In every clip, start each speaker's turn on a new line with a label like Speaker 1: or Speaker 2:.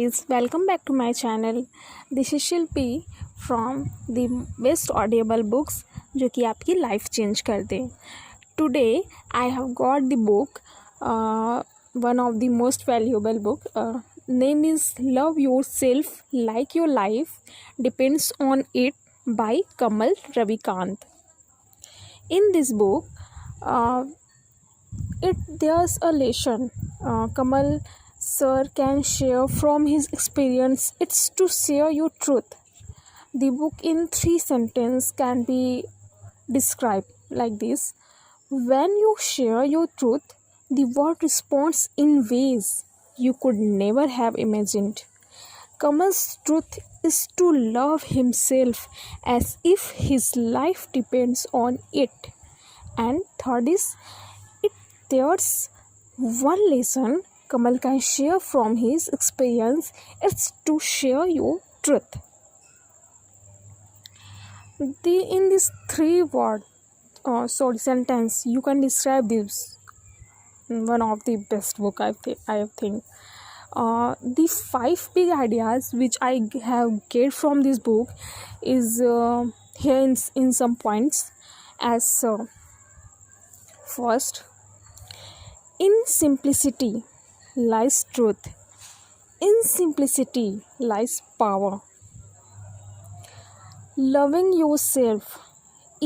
Speaker 1: guys, welcome back to my channel. This is Shilpi from the Best Audible Books जो कि आपकी life change कर दे. Today I have got the book, one of the most valuable book. Name is Love Yourself Like Your Life Depends on It by Kamal Ravikant. In this book, there's a lesson Kamal sir can share from his experience. It's to share your truth. The book in 3 sentences can be described like this: when you share your truth, the world responds in ways you could never have imagined. Kamal's truth is to love himself as if his life depends on it. And third is, there's one lesson Kamal can share from his experience. It's to share your truth. In these 3 sentence, you can describe this one of the best book I think. The 5 big ideas which I have get from this book is here in some points. As first, in simplicity lies truth. In simplicity lies power. Loving yourself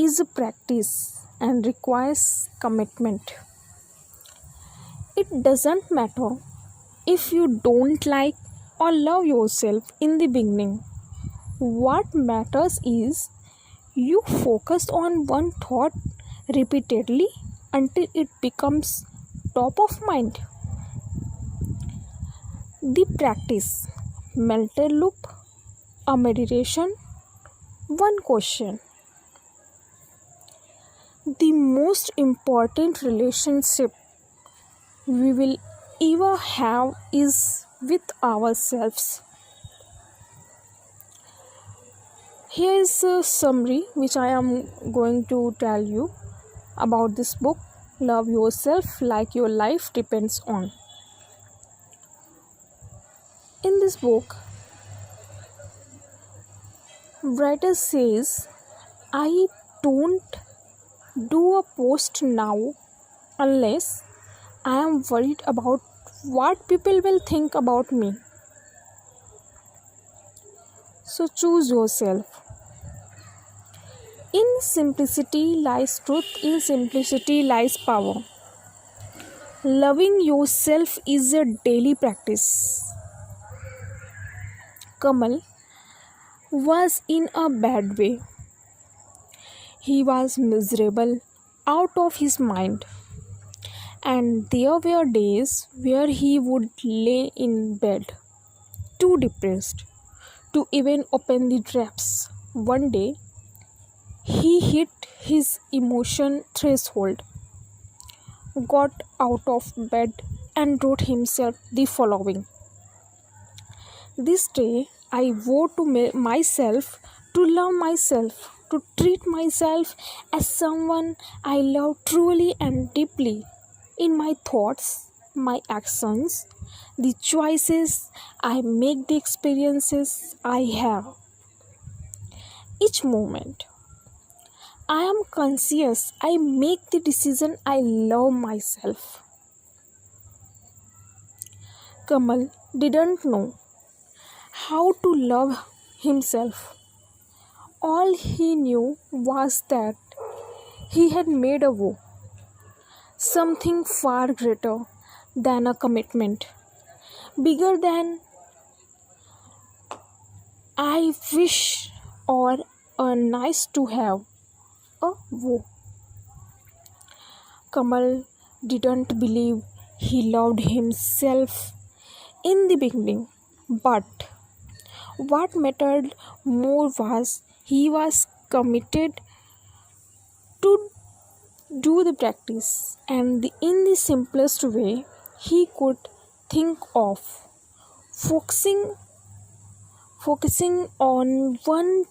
Speaker 1: is a practice and requires commitment. It doesn't matter if you don't like or love yourself in the beginning. What matters is you focus on one thought repeatedly until it becomes top of mind. The practice: mental loop, a meditation, one question. The most important relationship we will ever have is with ourselves. Here is a summary which I am going to tell you about this book, Love Yourself Like Your Life Depends on. In this book, writer says, I don't do a post now unless I am worried about what people will think about me. So choose yourself. In simplicity lies truth. In simplicity lies power. Loving yourself is a daily practice. Kamal was in a bad way. He was miserable, out of his mind. And there were days where he would lay in bed, too depressed to even open the drapes. One day, he hit his emotion threshold, got out of bed and wrote himself the following: this day I vow to myself to love myself, to treat myself as someone I love truly and deeply, in my thoughts, my actions, the choices I make, the experiences I have. Each moment I am conscious, I make the decision, I love myself. Kamal didn't know how to love himself. All he knew was that he had made a vow, something far greater than a commitment, bigger than I wish or a nice to have, a vow. Kamal didn't believe he loved himself in the beginning, but what mattered more was he was committed to do the practice, and in the simplest way he could think of, focusing on one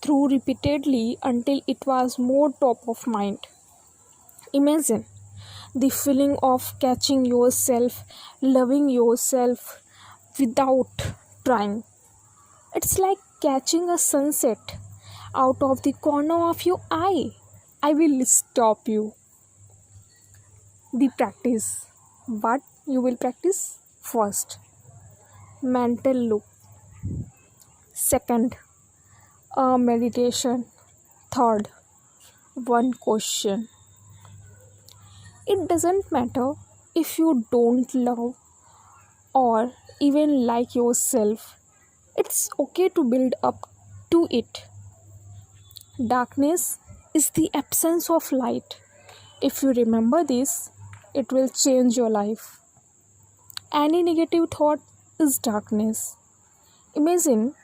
Speaker 1: through repeatedly until it was more top of mind. Imagine the feeling of catching yourself, loving yourself without trying. It's like catching a sunset out of the corner of your eye. I will stop you. The practice. What you will practice? First, mental loop. Second, a meditation. Third, one question. It doesn't matter if you don't love or even like yourself. It's okay to build up to it. Darkness is the absence of light. If you remember this, it will change your life. Any negative thought is darkness. Imagine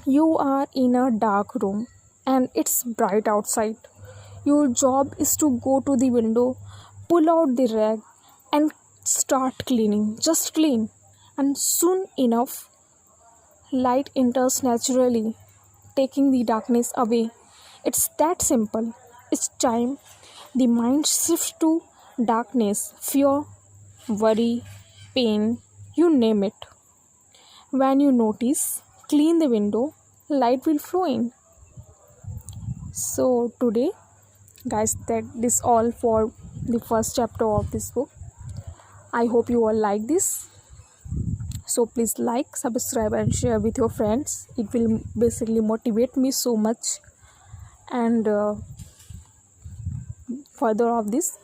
Speaker 1: you are in a dark room and it's bright outside. Your job is to go to the window, pull out the rag, and start cleaning. Just clean. And soon enough, light enters naturally, taking the darkness away. It's that simple. It's time the mind shifts to darkness, fear, worry, pain, you name it. When you notice, clean the window, light will flow in. So today, guys, that is all for the first chapter of this book. I hope you all like this. So please like, subscribe and share with your friends. It will basically motivate me so much. And further of this,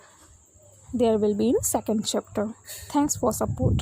Speaker 1: there will be in second chapter. Thanks for support.